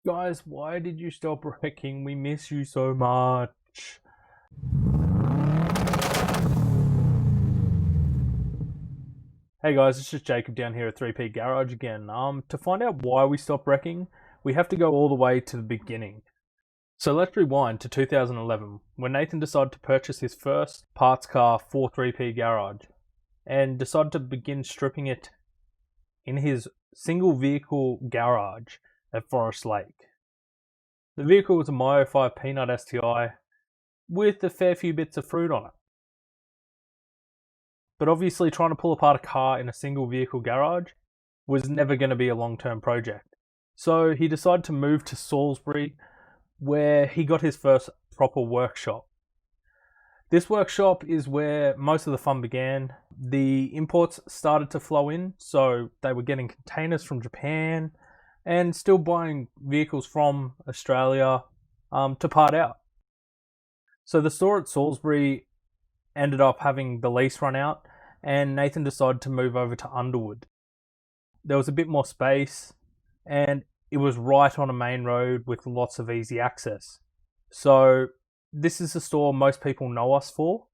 Guys, why did you stop wrecking? We miss you so much. Hey guys, it's just Jacob down here at 3P Garage again. To find out why we stopped wrecking, we have to go all the way to the beginning. So let's rewind to 2011, when Nathan decided to purchase his first parts car for 3P Garage, and decided to begin stripping it in his single vehicle garage at Forest Lake. The vehicle was a Myo 5 Peanut STI with a fair few bits of fruit on it. But obviously, trying to pull apart a car in a single vehicle garage was never going to be a long term project. So he decided to move to Salisbury, where he got his first proper workshop. This workshop is where most of the fun began. The imports started to flow in, so they were getting containers from Japan and still buying vehicles from Australia to part out. So the store at Salisbury ended up having the lease run out, and Nathan decided to move over to Underwood. There was a bit more space, and it was right on a main road with lots of easy access. So this is the store most people know us for,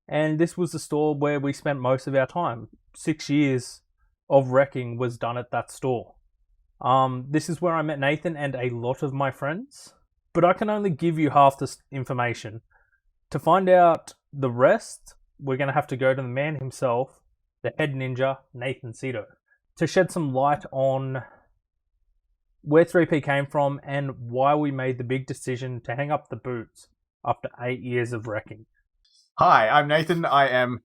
and this was the store where we spent most of our time. 6 years of wrecking was done at that store. This is where I met Nathan and a lot of my friends, but I can only give you half this information. To find out the rest, we're going to have to go to the man himself, the head ninja, Nathan Cito, to shed some light on where 3P came from and why we made the big decision to hang up the boots after 8 years of wrecking. Hi, I'm Nathan. I am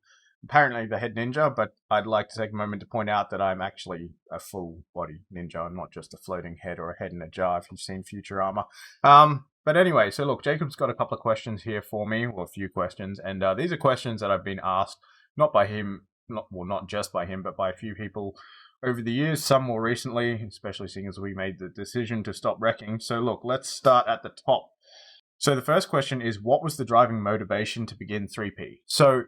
apparently the head ninja, but I'd like to take a moment to point out that I'm actually a full body ninja and not just a floating head or a head in a jar if you've seen Futurama. But anyway, so look, Jacob's got a couple of questions here for me, or a few questions, and these are questions that I've been asked, not by him, not just by him, but by a few people over the years, some more recently, especially seeing as we made the decision to stop wrecking. So look, let's start at the top. So the first question is, what was the driving motivation to begin 3P? So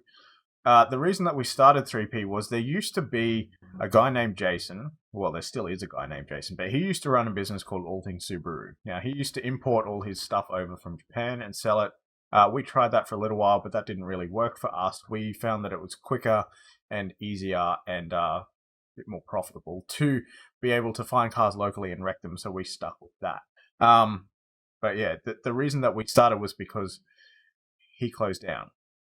the reason that we started 3P was there used to be a guy named Jason. Well, there still is a guy named Jason, but he used to run a business called All Things Subaru. Now, he used to import all his stuff over from Japan and sell it. We tried that for a little while, but that didn't really work for us. We found that it was quicker and easier and a bit more profitable to be able to find cars locally and wreck them, so we stuck with that. But yeah, the reason that we started was because he closed down.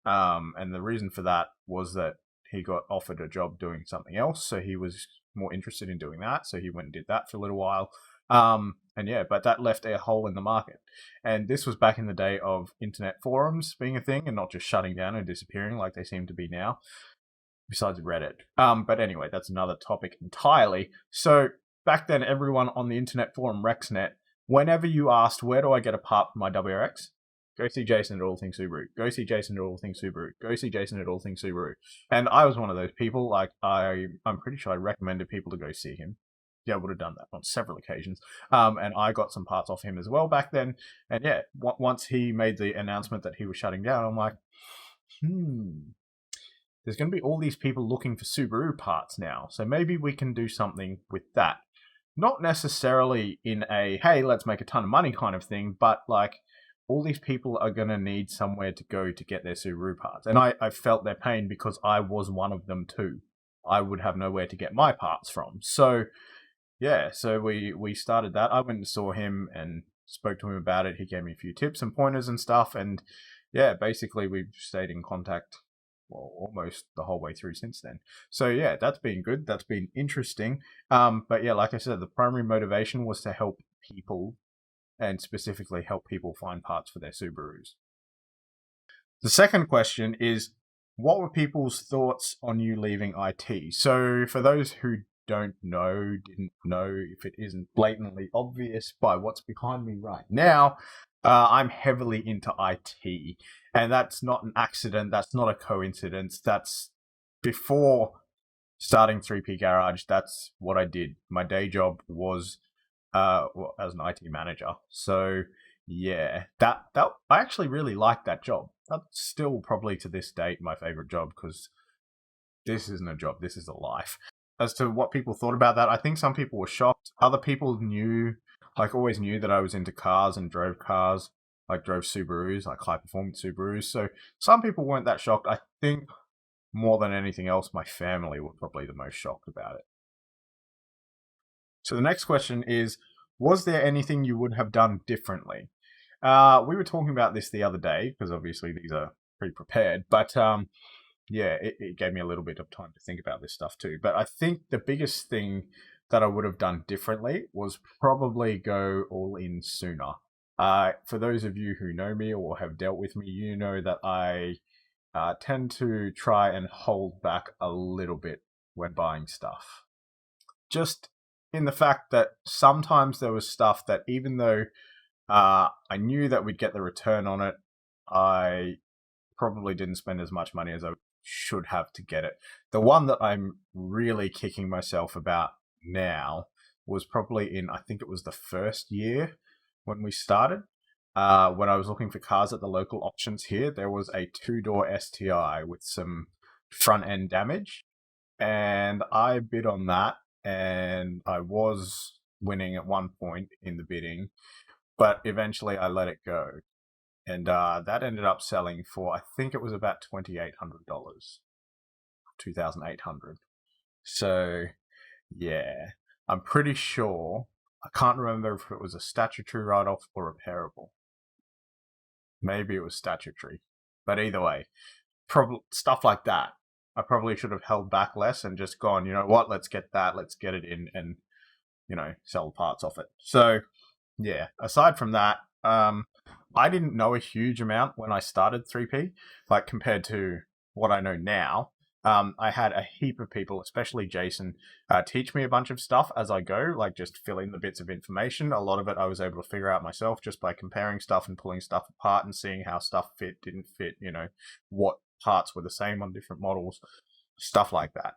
And the reason for that was that he got offered a job doing something else, so he was more interested in doing that, so he went and did that for a little while. And yeah, but that left a hole in the market. And this was back in the day of internet forums being a thing and not just shutting down and disappearing like they seem to be now, besides Reddit. But anyway, that's another topic entirely. So back then, everyone on the internet forum RexNet, whenever you asked, where do I get a part for my WRX? Go see Jason at All Things Subaru. Go see Jason at All Things Subaru. Go see Jason at All Things Subaru. And I was one of those people. Like I'm pretty sure I recommended people to go see him. Yeah, I would have done that on several occasions. And I got some parts off him as well back then. And yeah, once he made the announcement that he was shutting down, I'm like, there's going to be all these people looking for Subaru parts now. So maybe we can do something with that. Not necessarily in a, hey, let's make a ton of money kind of thing, but like, all these people are going to need somewhere to go to get their Subaru parts. And I felt their pain because I was one of them too. I would have nowhere to get my parts from. So, yeah, so we started that. I went and saw him and spoke to him about it. He gave me a few tips and pointers and stuff. And, yeah, basically we've stayed in contact, well, almost the whole way through since then. So, yeah, that's been good. That's been interesting. But, yeah, like I said, the primary motivation was to help people and specifically help people find parts for their Subarus. The second question is, what were people's thoughts on you leaving IT? So for those who didn't know, if it isn't blatantly obvious by what's behind me right now, I'm heavily into IT. And that's not an accident. That's not a coincidence. That's before starting 3P Garage. That's what I did. My day job was as an IT manager. So yeah, that I actually really liked that job. That's still probably to this date my favorite job, because this isn't a job, this is a life. As to what people thought about that, I think some people were shocked. Other people knew like always knew that I was into cars and drove cars, like drove Subarus, like high performance Subarus. So some people weren't that shocked. I think more than anything else, my family were probably the most shocked about it. So the next question is, was there anything you would have done differently? We were talking about this the other day, because obviously these are pre-prepared, but yeah, it gave me a little bit of time to think about this stuff too. But I think the biggest thing that I would have done differently was probably go all in sooner. For those of you who know me or have dealt with me, you know that I tend to try and hold back a little bit when buying stuff. Just in the fact that sometimes there was stuff that even though I knew that we'd get the return on it, I probably didn't spend as much money as I should have to get it. The one that I'm really kicking myself about now was probably in, I think it was the first year when we started. When I was looking for cars at the local auctions here, there was a 2-door STI with some front end damage. And I bid on that, and I was winning at one point in the bidding, but eventually I let it go. And that ended up selling for, I think it was about $2,800, $2,800. So, yeah, I'm pretty sure. I can't remember if it was a statutory write-off or repairable. Maybe it was statutory, but either way, stuff like that. I probably should have held back less and just gone, you know what, let's get it in and, sell parts off it. So, yeah, aside from that, I didn't know a huge amount when I started 3P, like compared to what I know now. I had a heap of people, especially Jason, teach me a bunch of stuff as I go, like just fill in the bits of information. A lot of it I was able to figure out myself just by comparing stuff and pulling stuff apart and seeing how stuff didn't fit, what parts were the same on different models, stuff like that.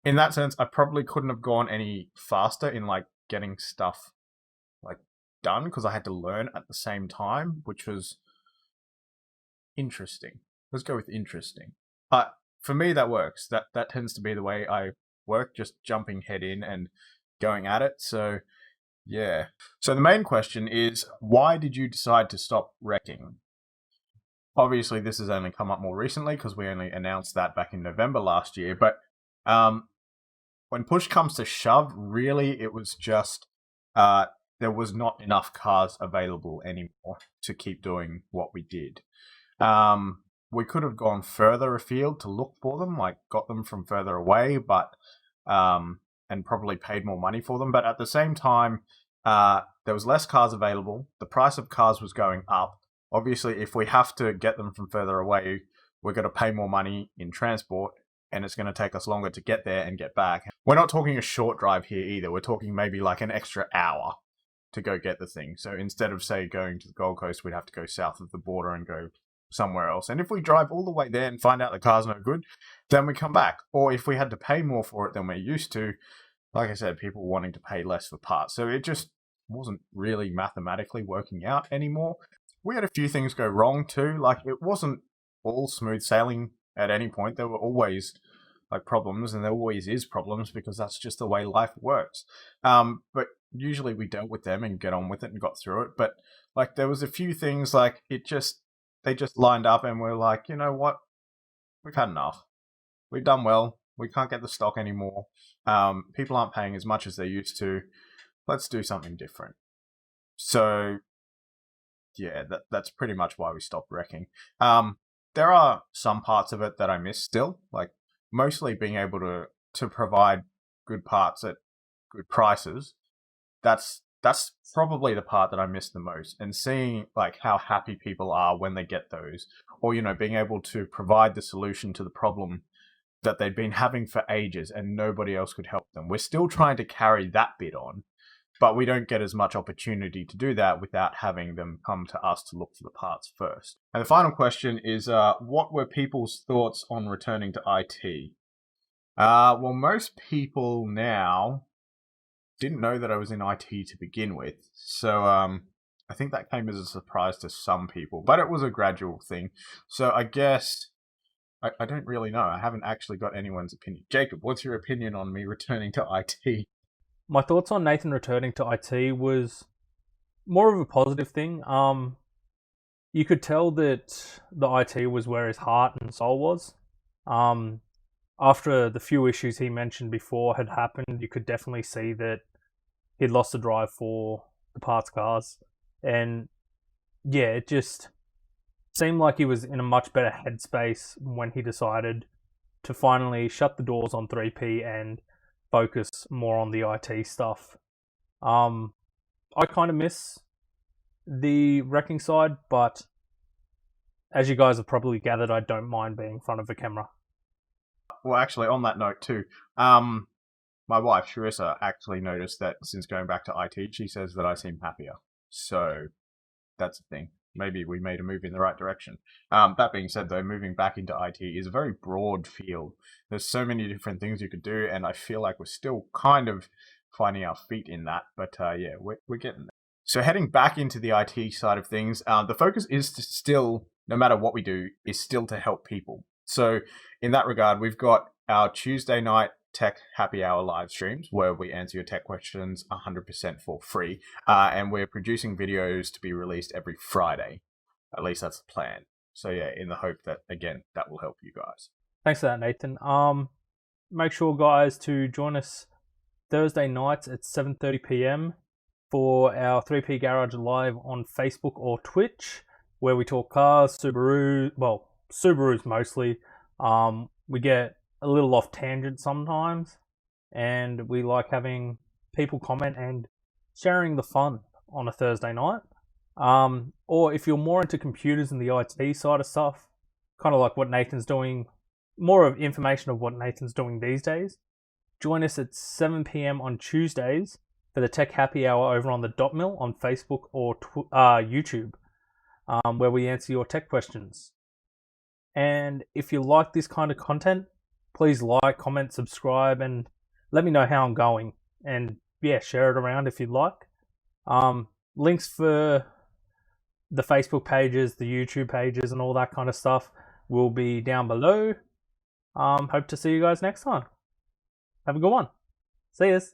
In that sense, I probably couldn't have gone any faster in like getting stuff like done because I had to learn at the same time, which was interesting. Let's go with interesting. But for me, that works. That tends to be the way I work, just jumping head in and going at it. So, yeah. So the main question is, why did you decide to stop wrecking? Obviously, this has only come up more recently because we only announced that back in November last year. But when push comes to shove, really, it was just there was not enough cars available anymore to keep doing what we did. We could have gone further afield to look for them, like got them from further away, but and probably paid more money for them. But at the same time, there was less cars available. The price of cars was going up. Obviously, if we have to get them from further away, we're going to pay more money in transport, and it's going to take us longer to get there and get back. We're not talking a short drive here either. We're talking maybe like an extra hour to go get the thing. So instead of, say, going to the Gold Coast, we'd have to go south of the border and go somewhere else. And if we drive all the way there and find out the car's no good, then we come back. Or if we had to pay more for it than we're used to, like I said, people wanting to pay less for parts. So it just wasn't really mathematically working out anymore. We had a few things go wrong too. Like it wasn't all smooth sailing at any point. There were always like problems, and there always is problems because that's just the way life works. But usually we dealt with them and get on with it and got through it. But like there was a few things like they just lined up and we're like, you know what? We've had enough. We've done well. We can't get the stock anymore. People aren't paying as much as they used to. Let's do something different. So yeah, that's pretty much why we stopped wrecking. There are some parts of it that I miss still, like mostly being able to provide good parts at good prices. That's probably the part that I miss the most, and seeing like how happy people are when they get those, or being able to provide the solution to the problem that they'd been having for ages and nobody else could help them. We're still trying to carry that bit on, but we don't get as much opportunity to do that without having them come to us to look for the parts first. And the final question is, what were people's thoughts on returning to IT? Well, most people now didn't know that I was in IT to begin with. So I think that came as a surprise to some people, but it was a gradual thing. So I guess I don't really know. I haven't actually got anyone's opinion. Jacob, what's your opinion on me returning to IT? My thoughts on Nathan returning to IT was more of a positive thing. You could tell that the IT was where his heart and soul was. Um, After the few issues he mentioned before had happened, you could definitely see that he'd lost the drive for the parts cars. And yeah, it just seemed like he was in a much better headspace when he decided to finally shut the doors on 3P and focus more on the IT stuff. Um, I kind of miss the wrecking side, but as you guys have probably gathered, I don't mind being in front of a camera. Well, actually, on that note too, my wife Sharissa actually noticed that since going back to IT, she says that I seem happier. So that's a thing. Maybe we made a move in the right direction. That being said, though, moving back into IT is a very broad field. There's so many different things you could do, and I feel like we're still kind of finding our feet in that. But yeah, we're getting there. So heading back into the IT side of things, the focus is to still, no matter what we do, is still to help people. So in that regard, we've got our Tuesday night tech happy hour live streams where we answer your tech questions 100% for free. And we're producing videos to be released every Friday. At least that's the plan. So yeah, in the hope that, again, that will help you guys. Thanks for that, Nathan. Make sure, guys, to join us Thursday nights at 7:30 p.m. for our 3P Garage live on Facebook or Twitch, where we talk cars, Subarus mostly. We get a little off tangent sometimes, and we like having people comment and sharing the fun on a Thursday night. Or if you're more into computers and the IT side of stuff, kind of like what Nathan's doing, more of information of what Nathan's doing these days, join us at 7 p.m. on Tuesdays for the Tech Happy Hour over on the Dot Mill on Facebook or YouTube, where we answer your tech questions. And if you like this kind of content, please like, comment, subscribe, and let me know how I'm going. And yeah, share it around if you'd like. Links for the Facebook pages, the YouTube pages, and all that kind of stuff will be down below. Hope to see you guys next time. Have a good one. See yous.